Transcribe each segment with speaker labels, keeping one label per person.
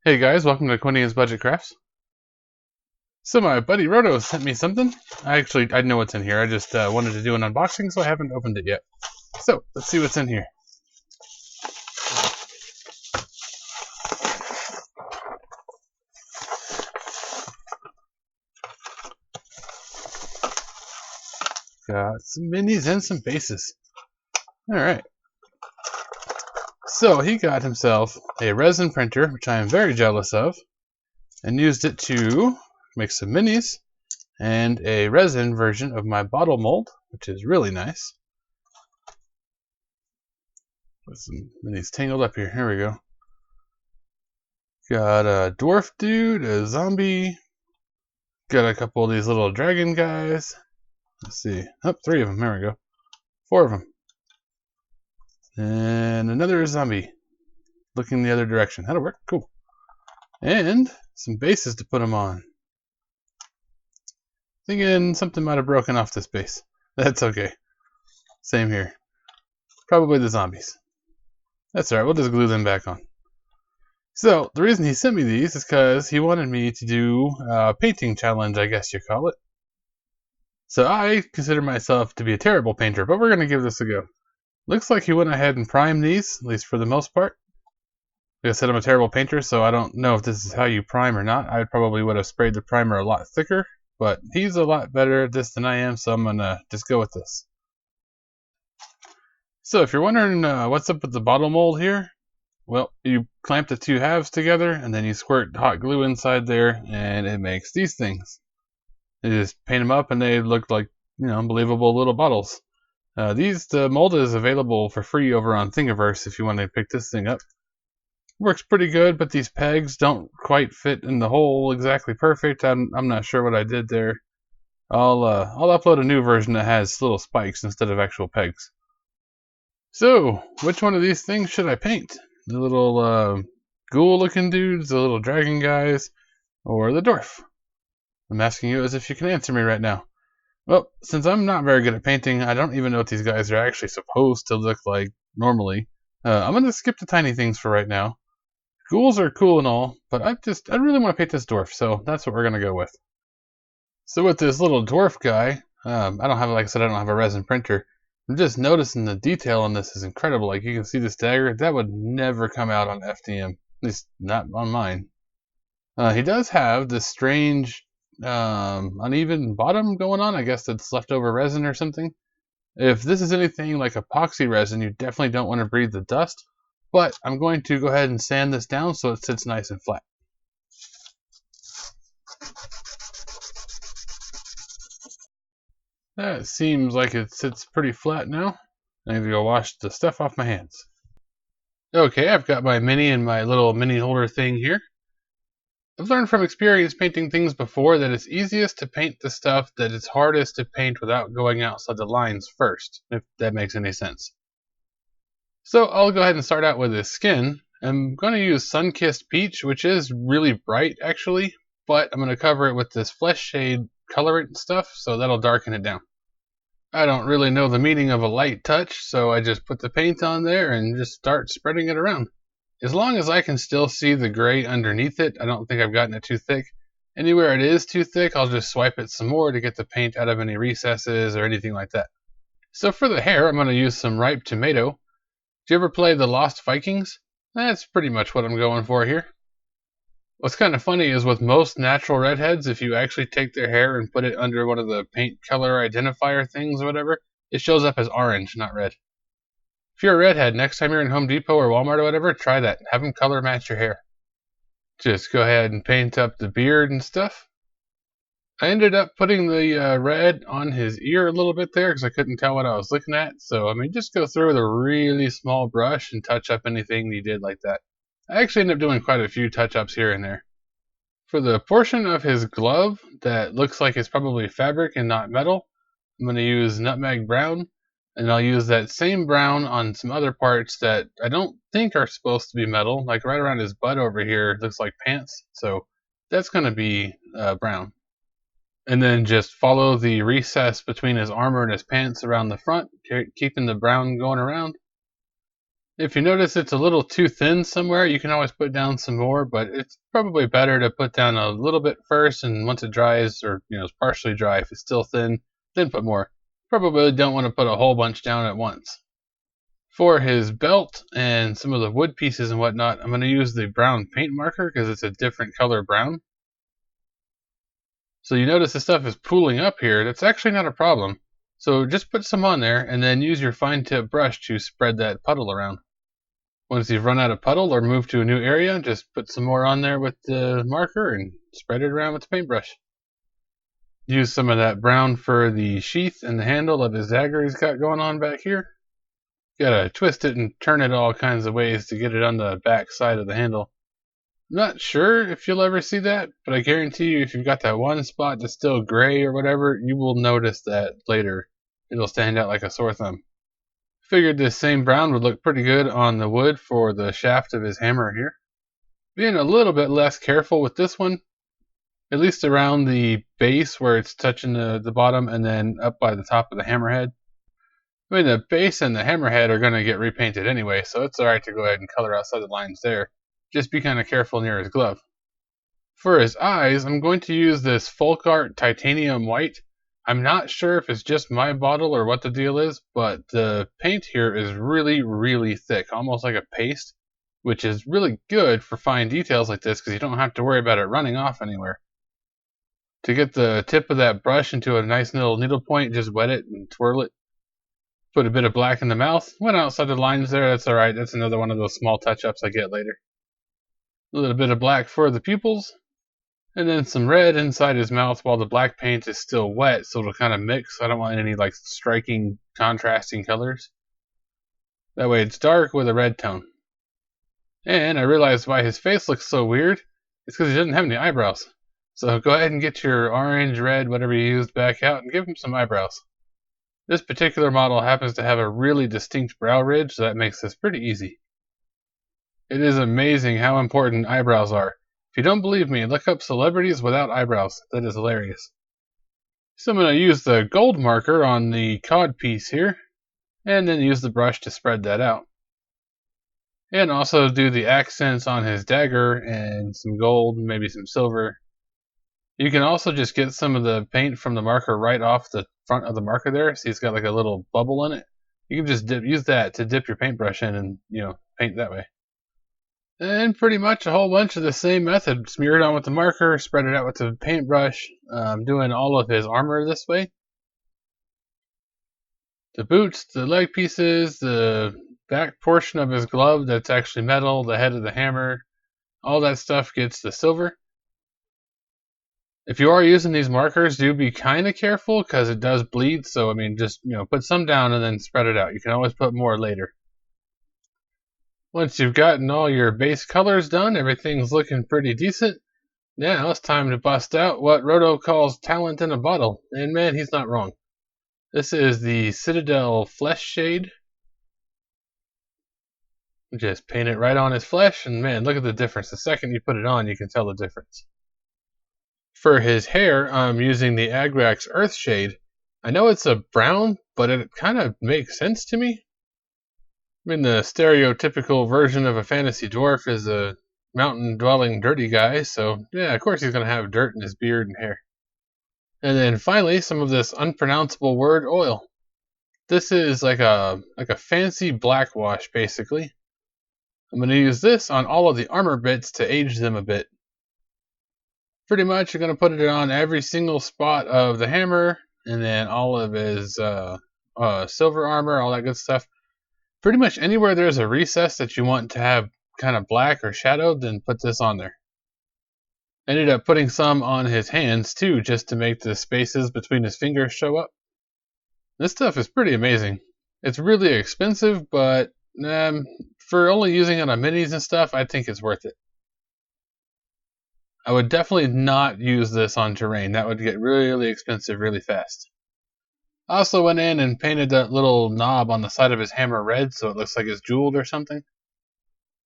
Speaker 1: Hey guys, welcome to Quinian's Budget Crafts. So my buddy Roto sent me something. I know what's in here. I just wanted to do an unboxing, so I haven't opened it yet. So let's see what's in here. Got some minis and some bases. All right. So he got himself a resin printer, which I am very jealous of, and used it to make some minis and a resin version of my bottle mold, which is really nice. With some minis tangled up here. Here we go. Got a dwarf dude, a zombie. Got a couple of these little dragon guys. Let's see. Oh, 3 of them. There we go. 4 of them. And another zombie looking the other direction. That'll work. Cool. And some bases to put them on. Thinking something might have broken off this base. That's okay. Same here. Probably the zombies. That's alright. We'll just glue them back on. So, the reason he sent me these is because he wanted me to do a painting challenge, I guess you call it. So I consider myself to be a terrible painter, but we're going to give this a go. Looks like he went ahead and primed these, at least for the most part. Like I said, I'm a terrible painter, so I don't know if this is how you prime or not. I probably would have sprayed the primer a lot thicker, but he's a lot better at this than I am, so I'm going to just go with this. So if you're wondering what's up with the bottle mold here, well, you clamp the 2 halves together, and then you squirt hot glue inside there, and it makes these things. You just paint them up, and they look like, unbelievable little bottles. The mold is available for free over on Thingiverse if you want to pick this thing up. Works pretty good, but these pegs don't quite fit in the hole exactly perfect. I'm not sure what I did there. I'll upload a new version that has little spikes instead of actual pegs. So, which one of these things should I paint? The little ghoul-looking dudes, the little dragon guys, or the dwarf? I'm asking you as if you can answer me right now. Well, since I'm not very good at painting, I don't even know what these guys are actually supposed to look like normally. I'm going to skip the tiny things for right now. Ghouls are cool and all, but I really want to paint this dwarf, so that's what we're going to go with. So with this little dwarf guy, I don't have a resin printer. I'm just noticing the detail on this is incredible. Like, you can see this dagger. That would never come out on FDM. At least not on mine. He does have this strange uneven bottom going on. I guess that's leftover resin or something. If this is anything like epoxy resin, you definitely don't want to breathe the dust. But I'm going to go ahead and sand this down so it sits nice and flat. That seems like it sits pretty flat now. I need to go wash the stuff off my hands. Okay, I've got my mini and my little mini holder thing here. I've learned from experience painting things before that it's easiest to paint the stuff that it's hardest to paint without going outside the lines first, if that makes any sense. So I'll go ahead and start out with this skin. I'm going to use Sun-Kissed Peach, which is really bright actually, but I'm going to cover it with this flesh shade colorant stuff, so that'll darken it down. I don't really know the meaning of a light touch, so I just put the paint on there and just start spreading it around. As long as I can still see the gray underneath it, I don't think I've gotten it too thick. Anywhere it is too thick, I'll just swipe it some more to get the paint out of any recesses or anything like that. So for the hair, I'm going to use some ripe tomato. Did you ever play The Lost Vikings? That's pretty much what I'm going for here. What's kind of funny is with most natural redheads, if you actually take their hair and put it under one of the paint color identifier things or whatever, it shows up as orange, not red. If you're a redhead, next time you're in Home Depot or Walmart or whatever, try that. Have them color match your hair. Just go ahead and paint up the beard and stuff. I ended up putting the red on his ear a little bit there because I couldn't tell what I was looking at. So, just go through with a really small brush and touch up anything you did like that. I actually ended up doing quite a few touch-ups here and there. For the portion of his glove that looks like it's probably fabric and not metal, I'm going to use nutmeg brown, and I'll use that same brown on some other parts that I don't think are supposed to be metal, like right around his butt over here looks like pants, so that's going to be brown. And then just follow the recess between his armor and his pants around the front, keeping the brown going around. If you notice it's a little too thin somewhere, you can always put down some more, but it's probably better to put down a little bit first, and once it dries, or is partially dry, if it's still thin, then put more. Probably don't want to put a whole bunch down at once. For his belt and some of the wood pieces and whatnot, I'm going to use the brown paint marker because it's a different color brown. So you notice the stuff is pooling up here. That's actually not a problem. So just put some on there and then use your fine tip brush to spread that puddle around. Once you've run out of puddle or moved to a new area, just put some more on there with the marker and spread it around with the paintbrush. Use some of that brown for the sheath and the handle of his dagger he's got going on back here. Gotta twist it and turn it all kinds of ways to get it on the back side of the handle. I'm not sure if you'll ever see that, but I guarantee you if you've got that one spot that's still gray or whatever, you will notice that later. It'll stand out like a sore thumb. Figured this same brown would look pretty good on the wood for the shaft of his hammer here. Being a little bit less careful with this one, at least around the base where it's touching the bottom and then up by the top of the hammerhead. I mean, the base and the hammerhead are going to get repainted anyway, so it's alright to go ahead and color outside the lines there. Just be kind of careful near his glove. For his eyes, I'm going to use this Folk Art Titanium White. I'm not sure if it's just my bottle or what the deal is, but the paint here is really, really thick, almost like a paste, which is really good for fine details like this because you don't have to worry about it running off anywhere. To get the tip of that brush into a nice little needle point, just wet it and twirl it. Put a bit of black in the mouth. Went outside the lines there, that's alright. That's another one of those small touch-ups I get later. A little bit of black for the pupils. And then some red inside his mouth while the black paint is still wet, so it'll kind of mix. I don't want any striking contrasting colors. That way it's dark with a red tone. And I realized why his face looks so weird. It's because he doesn't have any eyebrows. So go ahead and get your orange, red, whatever you used back out and give him some eyebrows. This particular model happens to have a really distinct brow ridge, so that makes this pretty easy. It is amazing how important eyebrows are. If you don't believe me, look up celebrities without eyebrows. That is hilarious. So I'm going to use the gold marker on the cod piece here, and then use the brush to spread that out. And also do the accents on his dagger and some gold, maybe some silver. You can also just get some of the paint from the marker right off the front of the marker there. See, it's got like a little bubble in it. You can just use that to dip your paintbrush in and, paint that way. And pretty much a whole bunch of the same method. Smear it on with the marker, spread it out with the paintbrush. Doing all of his armor this way. The boots, the leg pieces, the back portion of his glove that's actually metal, the head of the hammer, all that stuff gets the silver. If you are using these markers, do be kind of careful because it does bleed. So, just, put some down and then spread it out. You can always put more later. Once you've gotten all your base colors done, everything's looking pretty decent. Now it's time to bust out what Roto calls talent in a bottle. And man, he's not wrong. This is the Citadel Flesh Shade. Just paint it right on his flesh, and man, look at the difference. The second you put it on, you can tell the difference. For his hair, I'm using the Agrax Earth Shade. I know it's a brown, but it kind of makes sense to me. The stereotypical version of a fantasy dwarf is a mountain-dwelling dirty guy, so yeah, of course he's going to have dirt in his beard and hair. And then finally, some of this unpronounceable word oil. This is like a fancy black wash, basically. I'm going to use this on all of the armor bits to age them a bit. Pretty much, you're going to put it on every single spot of the hammer, and then all of his silver armor, all that good stuff. Pretty much anywhere there's a recess that you want to have kind of black or shadowed, then put this on there. Ended up putting some on his hands too, just to make the spaces between his fingers show up. This stuff is pretty amazing. It's really expensive, but for only using it on minis and stuff, I think it's worth it. I would definitely not use this on terrain. That would get really expensive really fast. I also went in and painted that little knob on the side of his hammer red so it looks like it's jeweled or something.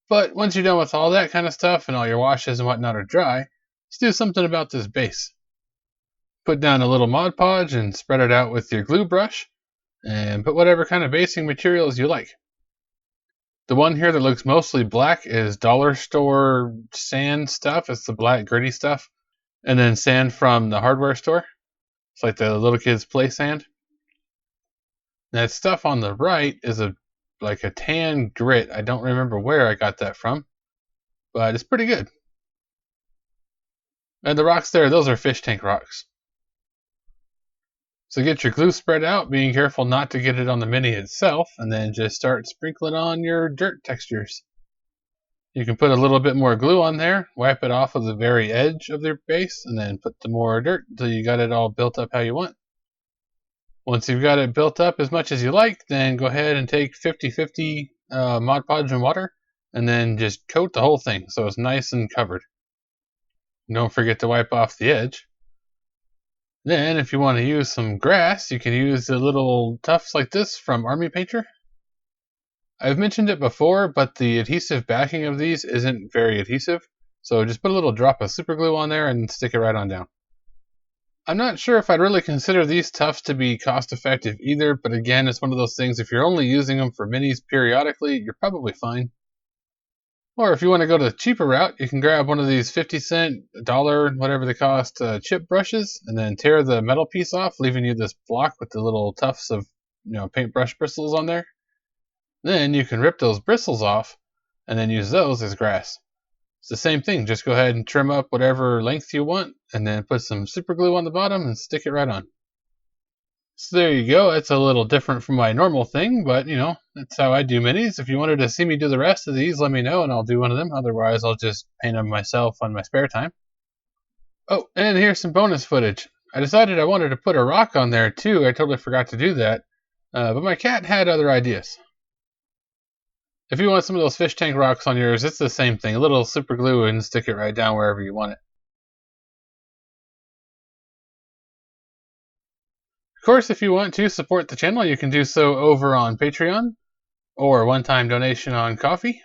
Speaker 1: But once you're done with all that kind of stuff and all your washes and whatnot are dry, let's do something about this base. Put down a little Mod Podge and spread it out with your glue brush, and put whatever kind of basing materials you like. The one here that looks mostly black is dollar store sand stuff. It's the black gritty stuff. And then sand from the hardware store. It's like the little kids play sand. That stuff on the right is like a tan grit. I don't remember where I got that from, but it's pretty good. And the rocks there, those are fish tank rocks. So get your glue spread out, being careful not to get it on the mini itself, and then just start sprinkling on your dirt textures. You can put a little bit more glue on there, wipe it off of the very edge of your base, and then put the more dirt until you got it all built up how you want. Once you've got it built up as much as you like, then go ahead and take 50-50 Mod Podge and water, and then just coat the whole thing so it's nice and covered. Don't forget to wipe off the edge. Then, if you want to use some grass, you can use the little tufts like this from Army Painter. I've mentioned it before, but the adhesive backing of these isn't very adhesive, so just put a little drop of super glue on there and stick it right on down. I'm not sure if I'd really consider these tufts to be cost effective either, but again, it's one of those things, if you're only using them for minis periodically, you're probably fine. Or if you want to go to the cheaper route, you can grab one of these 50-cent, $1, whatever they cost, chip brushes, and then tear the metal piece off, leaving you this block with the little tufts of paintbrush bristles on there. Then you can rip those bristles off, and then use those as grass. It's the same thing, just go ahead and trim up whatever length you want, and then put some super glue on the bottom and stick it right on. So there you go. It's a little different from my normal thing, but that's how I do minis. If you wanted to see me do the rest of these, let me know and I'll do one of them. Otherwise, I'll just paint them myself on my spare time. Oh, and here's some bonus footage. I decided I wanted to put a rock on there too. I totally forgot to do that. But my cat had other ideas. If you want some of those fish tank rocks on yours, it's the same thing. A little super glue and stick it right down wherever you want it. Of course, if you want to support the channel, you can do so over on Patreon or a one-time donation on Ko-fi.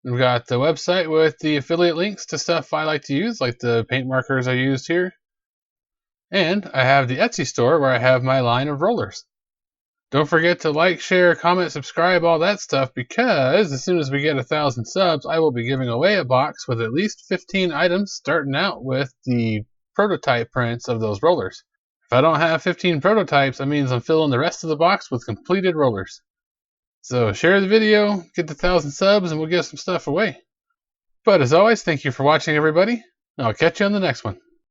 Speaker 1: We've got the website with the affiliate links to stuff I like to use, like the paint markers I used here. And I have the Etsy store where I have my line of rollers. Don't forget to like, share, comment, subscribe, all that stuff, because as soon as we get 1,000 subs, I will be giving away a box with at least 15 items, starting out with the prototype prints of those rollers. If I don't have 15 prototypes, that means I'm filling the rest of the box with completed rollers. So share the video, get the 1,000 subs, and we'll give some stuff away. But as always, thank you for watching, everybody. I'll catch you on the next one.